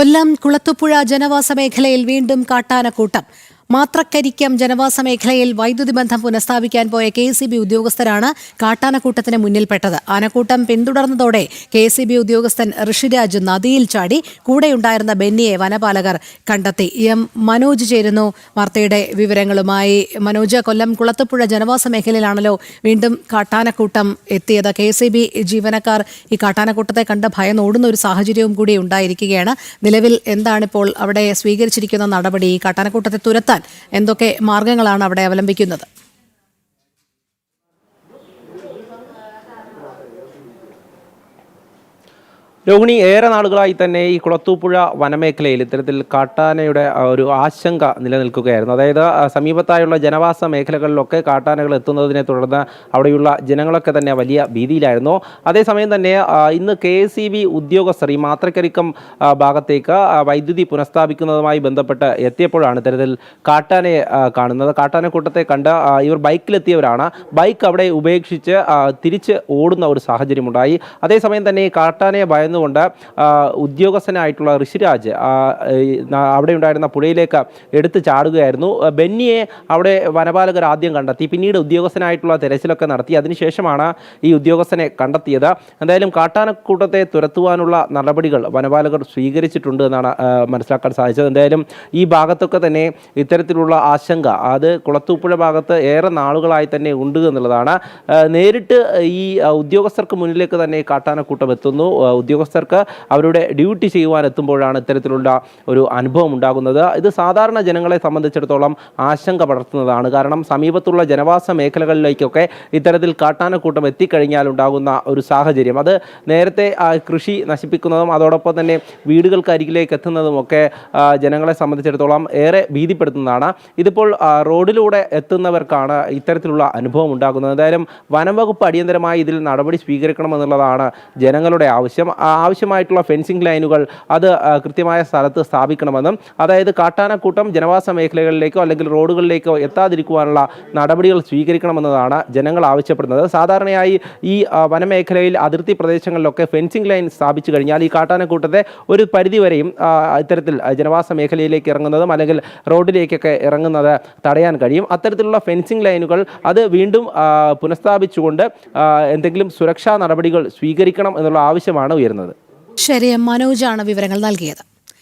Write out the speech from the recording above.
കൊല്ലം കുളത്തുപുഴ ജനവാസ മേഖലയിൽ വീണ്ടും കാട്ടാനക്കൂട്ടം. മാത്രക്കരിക്കം ജനവാസ മേഖലയിൽ വൈദ്യുതി ബന്ധം പുനഃസ്ഥാപിക്കാൻ പോയ KCB ഉദ്യോഗസ്ഥരാണ് കാട്ടാനക്കൂട്ടത്തിന് മുന്നിൽപ്പെട്ടത്. ആനക്കൂട്ടം പിന്തുടർന്നതോടെ KCB ഉദ്യോഗസ്ഥൻ ഋഷിരാജ് നദിയിൽ ചാടി. കൂടെയുണ്ടായിരുന്ന ബെന്നിയെ വനപാലകർ കണ്ടെത്തി. മനോജ് ചേരുന്നു വാർത്തയുടെ വിവരങ്ങളുമായി. മനോജ്, കൊല്ലം കുളത്തുപുഴ ജനവാസ മേഖലയിലാണല്ലോ വീണ്ടും കാട്ടാനക്കൂട്ടം എത്തിയത്. KCB ജീവനക്കാർ ഈ കാട്ടാനക്കൂട്ടത്തെ കണ്ട് ഭയന്നോടുന്ന ഒരു സാഹചര്യവും കൂടി ഉണ്ടായിരിക്കുകയാണ്. നിലവിൽ എന്താണിപ്പോൾ അവിടെ സ്വീകരിച്ചിരിക്കുന്ന നടപടി? ഈ കാട്ടാനക്കൂട്ടത്തെ തുരത്താൻ എന്തൊക്കെ മാർഗങ്ങളാണ് അവിടെ അവലംബിക്കുന്നത്? രോഹിണി, ഏറെ നാളുകളായി തന്നെ ഈ കുളത്തൂപ്പുഴ വനമേഖലയിൽ ഇത്തരത്തിൽ കാട്ടാനയുടെ ഒരു ആശങ്ക നിലനിൽക്കുകയായിരുന്നു. അതായത് സമീപത്തായുള്ള ജനവാസ മേഖലകളിലൊക്കെ കാട്ടാനകൾ എത്തുന്നതിനെ തുടർന്ന് അവിടെയുള്ള ജനങ്ങളൊക്കെ തന്നെ വലിയ ഭീതിയിലായിരുന്നു. അതേസമയം തന്നെ ഇന്ന് KCB ഉദ്യോഗസ്ഥർ ഈ മാത്രക്കരിക്കം ഭാഗത്തേക്ക് വൈദ്യുതി പുനഃസ്ഥാപിക്കുന്നതുമായി ബന്ധപ്പെട്ട് എത്തിയപ്പോഴാണ് ഇത്തരത്തിൽ കാട്ടാനയെ കാണുന്നത്. കാട്ടാനക്കൂട്ടത്തെ കണ്ട് ഇവർ ബൈക്കിലെത്തിയവരാണ്. ബൈക്ക് അവിടെ ഉപേക്ഷിച്ച് തിരിച്ച് ഓടുന്ന ഒരു സാഹചര്യമുണ്ടായി. അതേസമയം തന്നെ ഈ കാട്ടാനയെ കൊണ്ട് ഉദ്യോഗസ്ഥനായിട്ടുള്ള ഋഷിരാജ് അവിടെ ഉണ്ടായിരുന്ന പുഴയിലേക്ക് എടുത്ത് ചാടുകയായിരുന്നു. ബെന്നിയെ അവിടെ വനപാലകർ ആദ്യം കണ്ടെത്തി. പിന്നീട് ഉദ്യോഗസ്ഥനായിട്ടുള്ള തെരച്ചിലൊക്കെ നടത്തി. അതിനുശേഷമാണ് ഈ ഉദ്യോഗസ്ഥനെ കണ്ടെത്തിയത്. എന്തായാലും കാട്ടാനക്കൂട്ടത്തെ തുരത്തുവാനുള്ള നടപടികൾ വനപാലകർ സ്വീകരിച്ചിട്ടുണ്ട് എന്നാണ് മനസ്സിലാക്കാൻ സാധിച്ചത്. എന്തായാലും ഈ ഭാഗത്തൊക്കെ തന്നെ ഇത്തരത്തിലുള്ള ആശങ്ക അത് കുളത്തൂപ്പുഴ ഭാഗത്ത് ഏറെ നാളുകളായി തന്നെ ഉണ്ട് എന്നുള്ളതാണ്. നേരിട്ട് ഈ ഉദ്യോഗസ്ഥർക്ക് മുന്നിലേക്ക് തന്നെ കാട്ടാനക്കൂട്ടം എത്തുന്നു. ഉദ്യോഗസ്ഥർക്ക് അവരുടെ ഡ്യൂട്ടി ചെയ്യുവാൻ എത്തുമ്പോഴാണ് ഇത്തരത്തിലുള്ള ഒരു അനുഭവം ഉണ്ടാകുന്നത്. ഇത് സാധാരണ ജനങ്ങളെ സംബന്ധിച്ചിടത്തോളം ആശങ്ക പടർത്തുന്നതാണ്. കാരണം സമീപത്തുള്ള ജനവാസ മേഖലകളിലേക്കൊക്കെ ഇത്തരത്തിൽ കാട്ടാനക്കൂട്ടം എത്തിക്കഴിഞ്ഞാൽ ഉണ്ടാകുന്ന ഒരു സാഹചര്യം അത് നേരത്തെ കൃഷി നശിപ്പിക്കുന്നതും അതോടൊപ്പം തന്നെ വീടുകൾക്കരികിലേക്ക് എത്തുന്നതുമൊക്കെ ജനങ്ങളെ സംബന്ധിച്ചിടത്തോളം ഏറെ ഭീതിപ്പെടുത്തുന്നതാണ്. ഇതിപ്പോൾ റോഡിലൂടെ എത്തുന്നവർക്കാണ് ഇത്തരത്തിലുള്ള അനുഭവം ഉണ്ടാകുന്നത്. എന്തായാലും വനംവകുപ്പ് അടിയന്തരമായി ഇതിൽ നടപടി സ്വീകരിക്കണമെന്നുള്ളതാണ് ജനങ്ങളുടെ ആവശ്യമായിട്ടുള്ള ഫെൻസിംഗ് ലൈനുകൾ അത് കൃത്യമായ സ്ഥലത്ത് സ്ഥാപിക്കണമെന്നും അതായത് കാട്ടാനക്കൂട്ടം ജനവാസ മേഖലകളിലേക്കോ അല്ലെങ്കിൽ റോഡുകളിലേക്കോ എത്താതിരിക്കുവാനുള്ള നടപടികൾ സ്വീകരിക്കണമെന്നതാണ് ജനങ്ങൾ ആവശ്യപ്പെടുന്നത്. സാധാരണയായി ഈ വനമേഖലയിൽ അതിർത്തി പ്രദേശങ്ങളിലൊക്കെ ഫെൻസിംഗ് ലൈൻ സ്ഥാപിച്ചു കഴിഞ്ഞാൽ ഈ കാട്ടാനക്കൂട്ടത്തെ ഒരു പരിധിവരെയും ഇത്തരത്തിൽ ജനവാസ മേഖലയിലേക്ക് ഇറങ്ങുന്നതും അല്ലെങ്കിൽ റോഡിലേക്കൊക്കെ ഇറങ്ങുന്നത് തടയാൻ കഴിയും. അത്തരത്തിലുള്ള ഫെൻസിംഗ് ലൈനുകൾ അത് വീണ്ടും പുനഃസ്ഥാപിച്ചുകൊണ്ട് എന്തെങ്കിലും സുരക്ഷാ നടപടികൾ സ്വീകരിക്കണം എന്നുള്ള ആവശ്യമാണ് ഉയർന്നത്. ശരി, മനോജാണ് വിവരങ്ങൾ നൽകിയത്.